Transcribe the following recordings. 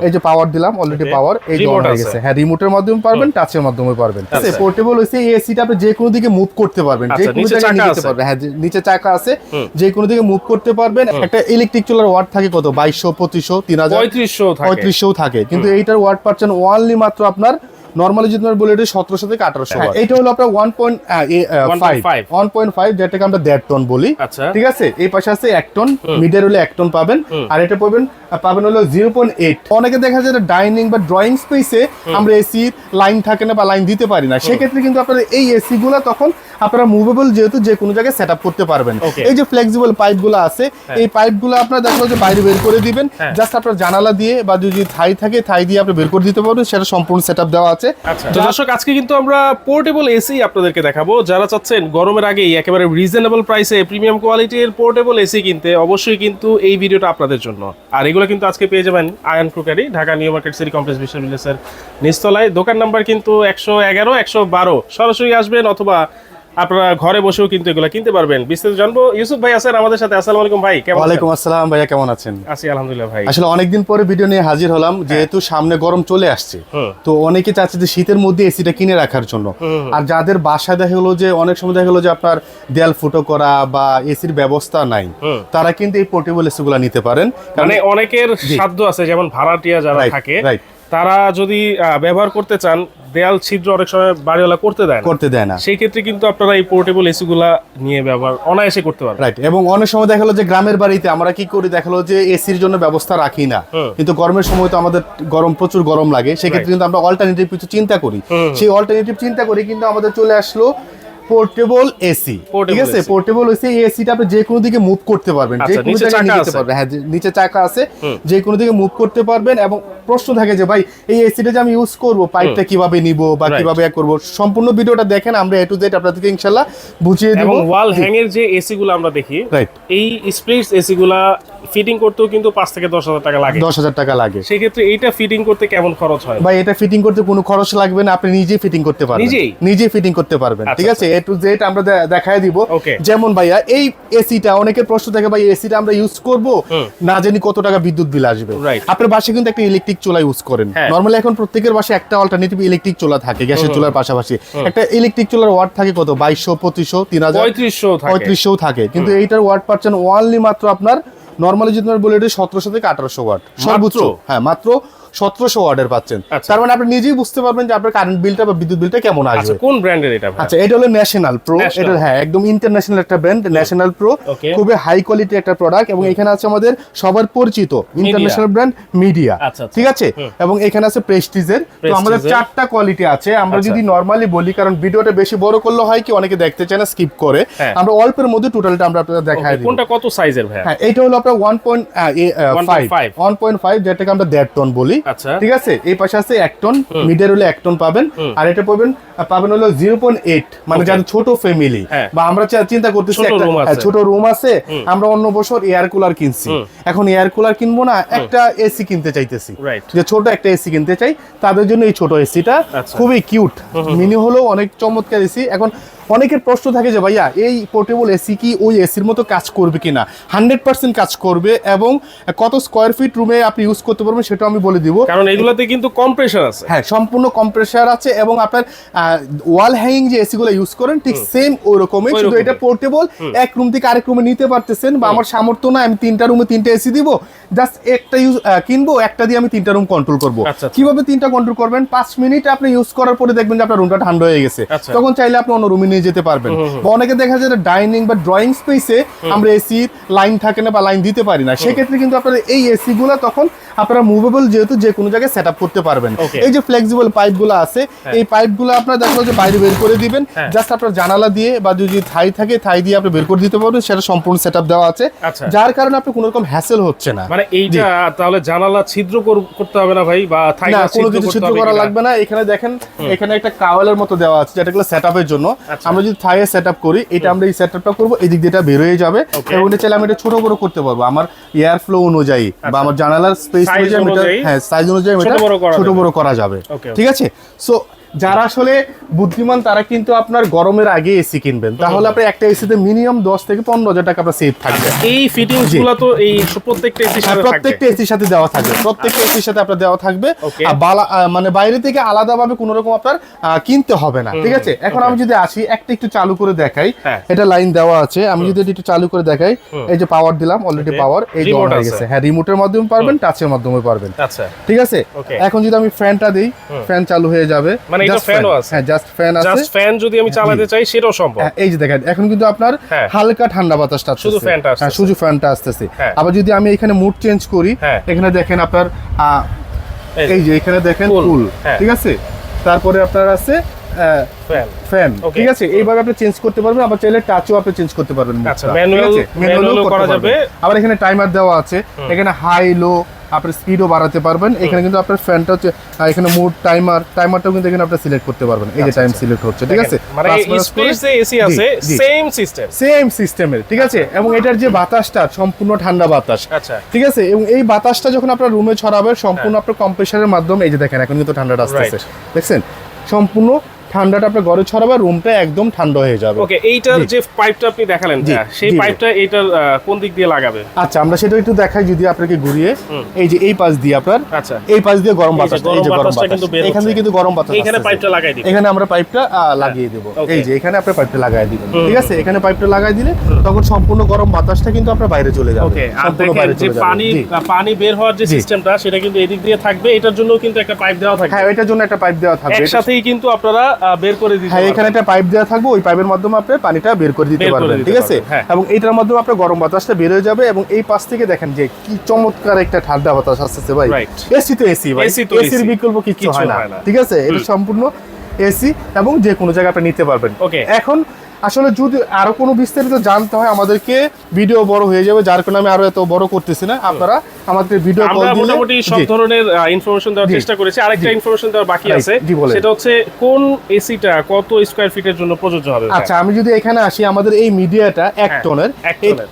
এই যে পাওয়ার দিলাম অলরেডি, পাওয়ার এই যে অন হয়ে গেছে। হ্যাঁ, রিমোটের মাধ্যমে পারবেন, টাচের মাধ্যমে পারবেন। পোর্টেবল হইছে, এই এসিটা আপনি যে কোনো দিকে মুভ করতে পারবেন, যে কোনো জায়গায় নিয়ে যেতে পারবেন। হ্যাঁ, নিচে চাকা আছে, যে কোনো দিকে মুভ করতে পারবেন। একটা ইলেকট্রিক চুলার ওয়াট থাকে কত, 2200, 2500, 3000, 3500 থাকে, কিন্তু এইটার ওয়াট পাচ্ছেন ওয়ানলি মাত্র আপনার নরমালি যদি আমরা বলি এটা 1700 থেকে 1800 ওয়াট। এটা হলো আপনার 1.5, যেটাকে আমরা 1.5 টন বলি। ঠিক আছে, এই পাশে আছে 1 টন, মিডের হলে 1 টন পাবেন, আর এটা পাবেন হলো 0.8। অনেকে দেখা যায় ডাইনিং বা ড্রয়িং স্পেসে আমরা এসি লাইন থাকে না বা লাইন দিতে পারি না, সেক্ষেত্রে কিন্তু আপনারা এই এসি গুলা তখন আপনারা মুভেবল যেহেতু যে কোনো জায়গায় সেট আপ করতে পারবেন। এই যে ফ্লেক্সিবল পাইপ গুলো আছে, এই পাইপ গুলো আপনারা দেখো যে বাইরে বের করে দিবেন, জাস্ট আপনার জানালা দিয়ে বা যদি থাই থাকে থাই দিয়ে আপনি বের করে দিতে পারবেন, সেটা সম্পূর্ণ সেট আপ দেওয়া আছে। দর্শক, আজকে কিন্তু আমরা পোর্টেবল এসি আপনাদেরকে দেখাবো। যারা চাচ্ছেন গরমের আগেই একেবারে রিজনেবল প্রাইসে প্রিমিয়াম কোয়ালিটির পোর্টেবল এসি কিনতে, অবশ্যই কিন্তু এই ভিডিওটা আপনাদের জন্য। আর এগুলো কিন্তু আজকে পেয়ে যাবেন Ayan crockery, Dhaka New Market City Complex বিশ্ববিদ্যালয়ের নিচতলায়। দোকান নাম্বার কিন্তু 111, 112। সরাসরি আসবেন অথবা আপনারা ঘরে বসেও কিন্তু এগুলো কিনতে পারবেন। বিস্তারিত জানবো। ইউসুফ ভাই আছেন আমাদের সাথে। আসসালামু আলাইকুম ভাই, কেমন আছেন? ওয়ালাইকুম আসসালাম ভাইয়া, কেমন আছেন? আছি আলহামদুলিল্লাহ ভাই। আসলে অনেকদিন পরে ভিডিও নিয়ে হাজির হলাম, যেহেতু সামনে গরম চলে আসছে, তো অনেকে চাচ্ছে যে শীতের মধ্যে এসিটা কিনে রাখার জন্য। আর যাদের বাসায় দেখা হলো যে অনেক সময় দেখা হলো যে আপনার দেয়াল ফুটো করা বা এসির ব্যবস্থা নাই, তারা কিন্তু এই পোর্টেবল এসি গুলা নিতে পারেন। মানে অনেকের সাধ্য আছে, যেমন ভাড়াটিয়া যারা থাকে তারা যদি ব্যবহার করতে চান, দেয়াল ছিদ্র অনেক সময় বাড়িওয়ালা করতে দেয় না, সেই ক্ষেত্রে কিন্তু আপনারা এই পোর্টেবল এসি গুলা নিয়ে ব্যবহার অনায়াসে করতে পারবেন। রাইট। এবং অনেক সময় দেখা গেলো যে গ্রামের বাড়িতে আমরা কি করি, দেখা গেলো যে এসির জন্য ব্যবস্থা রাখি না, কিন্তু গরমের সময় তো আমাদের প্রচুর গরম লাগে, সেক্ষেত্রে কিন্তু আমরা অল্টারনেটিভ কিছু চিন্তা করি। সেই অল্টারনেটিভ চিন্তা করি কিন্তু আমাদের চলে আসলো পোর্টেবল এসি। ঠিক আছে, পোর্টেবল এসি, এই এসিটা আপনি যে কোনো দিকে মুভ করতে পারবেন, যে কোনো জায়গায় নিয়ে যেতে পারবেন। হ্যাঁ, নিচে চাকা আছে, যে কোনো দিকে মুভ করতে পারবেন। এবং প্রশ্ন থাকে যে ভাই এই এসিটা যে আমি ইউজ করব, পাইপটা কিভাবে নিব বা কিভাবে করব, সম্পূর্ণ ভিডিওটা দেখেন, আমরা এ টু জেড আপনাদেরকে ইনশাআল্লাহ বুঝিয়ে দেব। এবং ওয়াল হ্যাং এর যে এসি গুলো আমরা দেখি, এই স্প্লিটস এসি গুলা ফিটিং করতেও কিন্তু 5 থেকে 10,000 টাকা লাগে। 10,000 টাকা লাগে। সেই ক্ষেত্রে এইটা ফিটিং করতে কেমন খরচ হয়? ভাই এটা ফিটিং করতে কোনো খরচ লাগবে না, আপনি নিজেই ফিটিং করতে পারবেন, নিজেই ফিটিং করতে পারবেন। ঠিক আছে, এ টু জেড আমরা দেখায় দিব। যেমন ভাইয়া এই এসিটা অনেকের প্রশ্ন থাকে, ভাই এসিটা আমরা ইউজ করব, না জানি কত টাকা বিদ্যুৎ বিল আসবে। আপনার বাসায় কিন্তু একটা ইলেকট্রিক চুলা ইউজ করেন, নরমালি এখন প্রত্যেকের বাসায় একটা অল্টারনেটিভ ইলেকট্রিক চুলা থাকে, গ্যাসের চুলার পাশাপাশি। একটা ইলেকট্রিক চুলার ওয়াট থাকে কত, 2200, 2500, 3000, 3500 থাকে, কিন্তু এইটার ওয়াট পাচ্ছেন ওয়ানলি মাত্র আপনার নরমালি যদি আমরা বলি এটা 1700 থেকে 1800 ওয়াট সর্বোচ্চ। হ্যাঁ, মাত্র 1700 ওয়াটের পাচ্ছেন। তার মানে আপনি নিজেই বুঝতে পারবেন যে আপনার কারেন্ট বিলটা বা বিদ্যুৎ বিলটা কেমন আসবে। কোন ব্র্যান্ডের এটা? আচ্ছা, এটা হলো ন্যাশনাল প্রো। এটা হ্যাঁ একদম ইন্টারন্যাশনাল একটা ব্র্যান্ড, ন্যাশনাল প্রো, খুবই হাই কোয়ালিটি একটা প্রোডাক্ট। এবং এখানে আছে আমাদের সবার পরিচিত ইন্টারন্যাশনাল ব্র্যান্ড মিডিয়া। ঠিক আছে, এবং এখানে আছে প্রেস্টিজের। তো আমাদের 4টা কোয়ালিটি আছে। আমরা যদি নরমালি বলি, কারণ ভিডিওটা বেশি বড় করলে হয় কি অনেকে দেখতে চায় না, স্কিপ করে, আমরা অল্পের মধ্যে টোটালটা আমরা আপনাদের দেখাই দিই। কোনটা কত সাইজের ভাই? হ্যাঁ, এটা হলো আপনার 1.5, যেটাকে আমরা 1.5 টন বলি। ঠিক আছে, এই পাশে আছে 1 টন, মিডের হলে 1 টন পাবেন, আর এটা পাবেন হলো 0.8, মানে যাদের ছোট ফ্যামিলি বা আমরা চিন্তা করতেছি ছোট রুম আছে, আমরা অন্য বছর এয়ার কুলার কিনছি, এখন এয়ার কুলার কিনবো না, একটা এসি কিনতে চাইতেছি, যে ছোট একটা এসি কিনতে চাই, তাদের জন্য এই ছোট এসিটা খুবই কিউট, মিনি হলো অনেক চমৎকার এসি। এখন অনেকের প্রশ্ন থাকে যে ভাইয়া এই পোর্টেবল এসি কি ওই এসির মতো কাজ করবে কিনা? 100% কাজ করবে। এবং কত স্কয়ার ফিট রুমে আপনি ইউজ করতে পারবেন সেটা আমি বলে দিব, কারণ এগুলোতে কিন্তু কম্প্রেসার আছে। হ্যাঁ, সম্পূর্ণ কম্প্রেসার আছে। এবং আপনার ওয়াল হ্যাঙ্গিং যে এসি গুলো ইউজ করেন ঠিক সেম ওই রকমই, শুধু এটা পোর্টেবল, এক রুম থেকে আরেক রুমে নিতে পারতেছেন। বা আমার সামর্থ্য না আমি 3টা রুমে 3টা এসি দিব, জাস্ট একটা কিনবো, একটা দিয়ে আমি 3টা রুম কন্ট্রোল করবো। কিভাবে 3টা কন্ট্রোল করবেন? 5 মিনিট আপনি ইউজ করার পরে দেখবেন যে আপনার রুমটা ঠান্ডা হয়ে গেছে, তখন চাইলে আপনি অন্য রুমে নিয়ে যেতে পারবেন। বা অনেকে দেখা যায় ডাইনিং বা ড্রয়িং স্পেসে আমরা এসি লাইন থাকে না বা লাইন দিতে পারি না, সেক্ষেত্রে কিন্তু আপনার এই এসি গুলা তখন আপনারা মুভেবল যেহেতু যে কোনো জায়গায় সেট আপ করতে পারবেন। এই যে ফ্লেক্সিবল পাইপ গুলো আছে, এই পাইপ গুলো আপনার দেখা যে বাইরে বের করে দিবেন, জাস্ট আপনার জানালা দিয়ে বা যদি থাই থাকে থাই দিয়ে আপনি বের করে দিতে পারবেন, সেটা সম্পূর্ণ সেট আপ দেওয়া আছে, যার কারণে আপনি কোনো রকম হ্যাসেল হচ্ছে না। মানে এইটা তাহলে জানালা ছিদ্র করতে হবে না ভাই, বা থাই না কোনো কিছু ছিদ্র করা লাগবে না। এখানে দেখেন, এখানে একটা কাওয়ালের মতো দেওয়া আছে, যেটা গুলো সেট আপের জন্য। আমরা যদি থাইয়ে সেট আপ করি, এটা আমরা এই সেট আপটা করবো, এই দিক দিয়ে এটা বের হয়ে যাবে। এবং এটা চাইলে আমি এটা ছোট বড় করতে পারবো আমার এয়ার ফ্লো অনুযায়ী বা আমার জানালার স্পেস অনুযায়ী, হ্যাঁ সাইজ অনুযায়ী এটা ছোট বড় করা যাবে। ঠিক আছে, সো যারা আসলে বুদ্ধিমান তারা কিন্তু আপনার গরমের আগে এসি কিনবেন, তাহলে আপনি একটা এসিতে মিনিমাম 10 থেকে 15,000 টাকা আপনার সেভ থাকবে। এই ফিটিংস গুলো তো এই প্রত্যেকটা এসির সাথে থাকবে, প্রত্যেকটা এসির সাথে দেওয়া থাকবে, প্রত্যেকটা এসির সাথে আপনার দেওয়া থাকবে। আর মানে বাইরে থেকে আলাদাভাবে কোনো রকম আপনার কিনতে হবে না, ঠিক আছে। এখন আমি যদি আসি একটা একটু চালু করে দেখাই, এটা লাইন দেওয়া আছে, আমি যদি একটু চালু করে দেখাই, এই যে পাওয়ার দিলাম অলরেডি, পাওয়ার এই যে অন হয়ে গেছে। হ্যাঁ, রিমোটের মাধ্যমে পারবেন, টাচের মাধ্যমে পারবেন। আচ্ছা, ঠিক আছে। এখন যদি আমি ফ্যানটা দেই, ফ্যান চালু হয়ে যাবে। মানে এটা ফ্যানও আছে? হ্যাঁ, জাস্ট ফ্যান আছে। জাস্ট ফ্যান যদি আমি চালাতে চাই সেটাও সম্ভব। এই যে দেখেন, এখন কিন্তু আপনার হালকা ঠান্ডা বাতাসটা আসছে, শুধু ফ্যানটা আসছে। হ্যাঁ, শুধু ফ্যানটা আসছে। আবার যদি আমি এখানে মুড চেঞ্জ করি, এখানে দেখেন আপনার এই যে এখানে দেখেন কুল, ঠিক আছে। তারপরে আপনার আছে ফ্যান, ঠিক আছে। এইভাবে আপনি চেঞ্জ করতে পারবেন, আবার চাইলে টাচও আপনি চেঞ্জ করতে পারবেন। আচ্ছা, ম্যানুয়ালও করা যাবে। আবার এখানে টাইমার দেওয়া আছে, এখানে হাই লো আপনি স্পিডও বাড়াতে পারবেন। এখানে কিন্তু আপনার ফ্যানটা হচ্ছে, এখানে মুড টাইমারটাও কিন্তু এখানে আপনি সিলেক্ট করতে পারবেন। এই যে টাইম সিলেক্ট হচ্ছে, ঠিক আছে। মানে স্পেসে এসি আছে, সেম সিস্টেমের, ঠিক আছে। এবং এটার যে বাতাসটা সম্পূর্ণ ঠান্ডা বাতাস, আচ্ছা, ঠিক আছে। এবং এই বাতাসটা যখন আপনার রুমে ছড়াবে সম্পূর্ণ আপনার কম্প্রেসারের মাধ্যমে, এই যে দেখেন এখন কিন্তু ঠান্ডাটা আসছে, দেখছেন, সম্পূর্ণ ঠান্ডাটা আপনার ঘরে ছড়াবে, রুমটা একদম ঠান্ডা হয়ে যাবে। ওকে, এইটার যে পাইপটা আপনি দেখালেন, সেই পাইপটা এইটার কোন দিক দিয়ে লাগাবে? আচ্ছা, আমরা সেটা একটু দেখাই যদি আপনাকে ঘুরিয়ে। এই যে এই পাশ দিয়ে আপনার, আচ্ছা, এই পাশ দিয়ে গরম বাতাস, এই যে গরম বাতাস এখান থেকে কিন্তু গরম বাতাস, এখানে পাইপটা লাগাই দিই, এখানে আমরা পাইপটা লাগিয়ে দেব। এই যে এখানে আপনি পাইপটা লাগাই দিবেন, ঠিক আছে। এখানে পাইপটা লাগাই দিলে তখন সম্পূর্ণ গরম বাতাসটা কিন্তু আপনার বাইরে চলে যাবে। ওকে, আর দেখেন যে পানি বের হওয়ার যে সিস্টেমটা, সেটা কিন্তু এদিক দিয়ে থাকবে। এটার জন্য কিন্তু একটা পাইপ দেওয়া থাকবে। হ্যাঁ, এটার জন্য একটা পাইপ দেওয়া থাকবে, একসাথেই কিন্তু আপনারা বের করে দিতে। এখানে একটা পাইপ দেওয়া থাকবে, ওই পাইপের মাধ্যমে আপনি পানিটা বের করে দিতে পারবেন, ঠিক আছে। এবং এটার মাধ্যমে আপনার গরম বাতাসটা বের হয়ে যাবে। এবং এই পাশ থেকে দেখেন যে কি চমৎকার একটা ঠান্ডা বাতাস আসছে ভাই। এসি তো এসি ভাই, এসির বিকল্প কিছু হয় না, ঠিক আছে। এটা সম্পূর্ণ এসি এবং যে কোনো জায়গায় আপনি নিতে পারবেন। এখন আসলে যদি আরো কোনো বিস্তারিত জানতে হয় আমাদেরকে, ভিডিও বড় হয়ে যাবে, যার কারণে আমি আরো এত বড় করতেছি না। আপনারা আমাদের ভিডিও কল দিলে মোটামুটি সব ধরনের ইনফরমেশন দেওয়ার চেষ্টা করেছি। আরেকটা ইনফরমেশন দেওয়ার বাকি আছে, সেটা হচ্ছে কোন এসিটা কত স্কয়ার ফিটের জন্য প্রযোজ্য হবে। আচ্ছা, আমি যদি এখানে আসি, আমাদের এই মিডিয়াটা 1 টনের,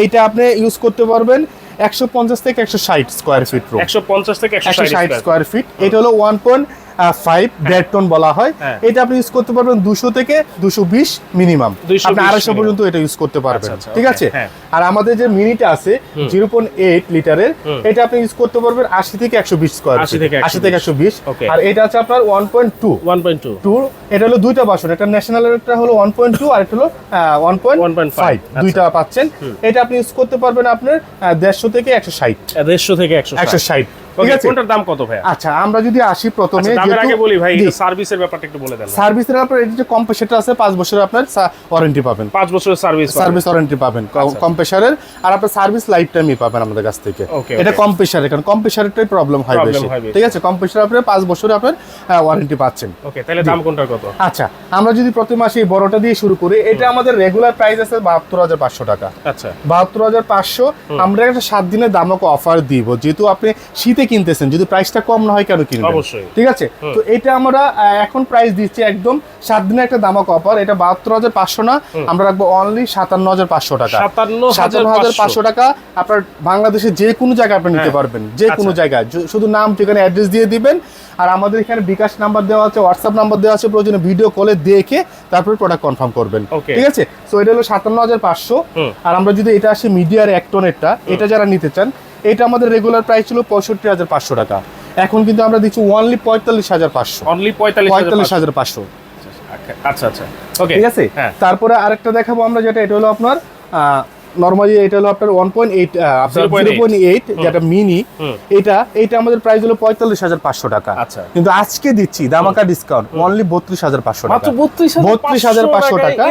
এইটা আপনি ইউজ করতে পারবেন 150 থেকে 160 স্কয়ার ফিট রুম, 150 থেকে 160 স্কয়ার ফিট। এটা হলো 1.5 দেড় টন বলা হয়। এটা আপনি ইউজ করতে পারবেন 200 থেকে 220 মিনিমাম, আপনি 250 পর্যন্ত এটা ইউজ করতে পারবেন, ঠিক আছে। আর আমাদের যে মিনিটা আছে 0.8 লিটারের, এটা আপনি ইউজ করতে পারবেন 80 থেকে 120 স্কয়ার ফিট, 80 থেকে 120। আর এটা আছে আপনার 1.2, এটা হলো দুইটা বাসন, একটা ন্যাশনালের, একটা হলো 1.2 আর একটা হলো 1.5, দুইটা পাচ্ছেন। এটা আপনি ইউজ করতে পারবেন আপনার 150 থেকে 160, 150 থেকে 160, ঠিক আছে। কোনটার দাম কত ভাই? আচ্ছা, আমরা যদি আসি প্রথমে, দামের আগে বলি ভাই, সার্ভিসের ব্যাপারটা একটু বলে দেন। সার্ভিসের আপনার এই যে কম্প্রেসারটা আছে 5 বছরের আপনার ওয়ারেন্টি পাবেন, 5 বছরের সার্ভিস ওয়ারেন্টি পাবেন কম্প্রেসারের। আর আপনার সার্ভিস লাইফ টাইমই পাবেন আমাদের কাছ থেকে। এটা কম্প্রেসারের, কারণ কম্প্রেসারেরটাই প্রবলেম হয় বেশি, ঠিক আছে। কম্প্রেসার আপনার 5 বছরে আপনার ওয়ারেন্টি পাচ্ছেন। ওকে, তাহলে দাম কোনটার কত? আচ্ছা, আমরা যদি প্রথমে আসি বড়টা দিয়ে শুরু করি, এটা আমাদের রেগুলার প্রাইস আছে 72,500 টাকা। আচ্ছা, 72,500। আমরা একটা 7 দিনের দামকে অফার দিব, যেহেতু আপনি শীতে কিনতেছেন, যদি প্রাইসটা কম না হয় কেন কিনবেন, অবশ্যই, ঠিক আছে। তো এটা আমরা এখন প্রাইস দিচ্ছি একদম 7 দিনের একটা দামক অফার। এটা 72,500 না, আমরা রাখবো অনলি 57,500 টাকা। 57,500 টাকা আপনার বাংলাদেশের যে কোনো জায়গায় আপনি নিতে পারবেন, যে কোনো জায়গায়। শুধু নাম, ঠিকানা, অ্যাড্রেস দিয়ে দিবেন। আর আমাদের এখানে বিকাশ নাম্বার দেওয়া আছে, হোয়াটসঅ্যাপ নাম্বার দেওয়া আছে, প্রয়োজনে ভিডিও কলে দেখে তারপর প্রোডাক্ট কনফার্ম করবেন, ঠিক আছে। সো এটা হলো 57,500। আর আমরা যদি এটা আসি মিডিয়ার 1 টনেরটা, এটা যারা নিতে চান, এটা আমাদের রেগুলার প্রাইস ছিল 65,500 টাকা। এখন কিন্তু আমরা দিচ্ছি অনলি 45,500, অনলি 45,500। আচ্ছা আচ্ছা, ওকে, ঠিক আছে। তারপরে আরেকটা দেখাবো আমরা, যেটা এটা হলো আপনার নরমালি, এটা হলো আপনার 1.8, আপনার 0.8 যেটা মিনি, এটা আমাদের প্রাইস হলো 45,500 টাকা। আচ্ছা, কিন্তু আজকে দিচ্ছি ধামাকা ডিসকাউন্ট অনলি 32,500 টাকা, মাত্র 32,500 টাকা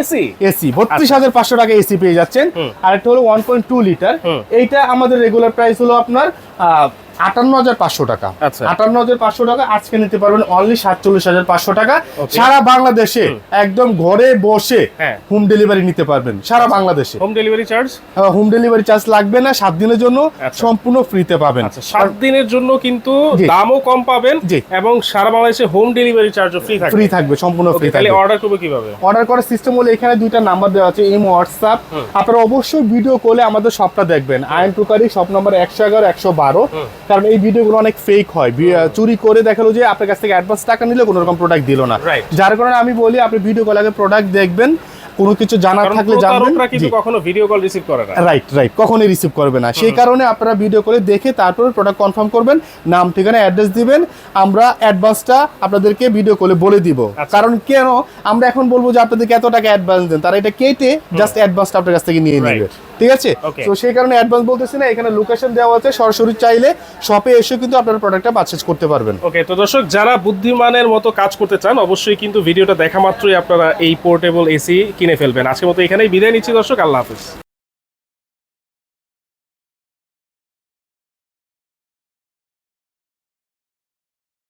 এসি, 32,500 টাকা এসি পেয়ে যাচ্ছেন। আর একটা হলো 1.2 লিটার, এইটা আমাদের রেগুলার প্রাইস হলো আপনার 58,500 টাকা। 58,500 টাকা আজকে নিতে পারবেন অনলি 47,500 টাকা। সারা বাংলাদেশে একদম ঘরে বসে হোম ডেলিভারি নিতে পারবেন, সারা বাংলাদেশে। Home delivery charge, home delivery charge লাগবে না, 7 দিনের জন্য সম্পূর্ণ ফ্রিতে পাবেন। 7 দিনের জন্য কিন্তু দামও কম পাবেন এবং সারা বাংলাদেশে হোম ডেলিভারি চার্জও ফ্রি থাকবে, সম্পূর্ণ ফ্রি থাকবে। তাহলে অর্ডার করব কিভাবে? অর্ডার করার সিস্টেম হলো, এখানে দুইটা নাম্বার দেওয়া আছে, ইমো, হোয়াটসঅ্যাপ। আপনারা অবশ্যই ভিডিও কলে আমাদের শপটা দেখবেন, আয়ন টুকারি, শপ নাম্বার 111, 112। কারণ এই ভিডিওগুলো অনেক ফেক হয়, চুরি করে দেখালো যে আপনার কাছ থেকে অ্যাডভান্স টাকা নিলে কোনো রকম প্রোডাক্ট দিল না। Right. যার কারণে আমি বলি আপনি ভিডিও কল আগে প্রোডাক্ট দেখবেন, কোনো কিছু জানার কারণ থাকলে জানবেন। প্রতারকরা কিন্তু কখনো ভিডিও কল রিসিভ করে না। রাইট, কখনোই রিসিভ করবে না। সেই কারণে আপনারা ভিডিও করে দেখে তারপরে প্রোডাক্ট কনফার্ম করবেন, নাম ঠিকানা অ্যাড্রেস দিবেন, আমরা অ্যাডভান্সটা আপনাদেরকে ভিডিও কলে বলে দিব। কারণ কেন আমরা এখন বলবো যে আপনাদেরকে এত টাকা অ্যাডভান্স দেন, তারা এটা কেটে জাস্ট অ্যাডভান্সটা আপনার কাছ থেকে নিয়ে নেবে, ঠিক আছে? Okay. তো সেই কারণে অ্যাডভান্স বলতেছি না, এখানে লোকেশন দেওয়া আছে, সরাসরি চাইলে শপে এসে কিন্তু আপনারা প্রোডাক্টটা পারচেজ করতে পারবেন। ওকে, তো দর্শক যারা বুদ্ধিমানের মতো কাজ করতে চান অবশ্যই কিন্তু ভিডিওটা দেখা মাত্রই আপনারা এই পোর্টেবল এসি কিনে ফেলবেন। আজকের মতো এখানেই বিদায় নিচ্ছি দর্শক, আল্লাহ হাফেজ।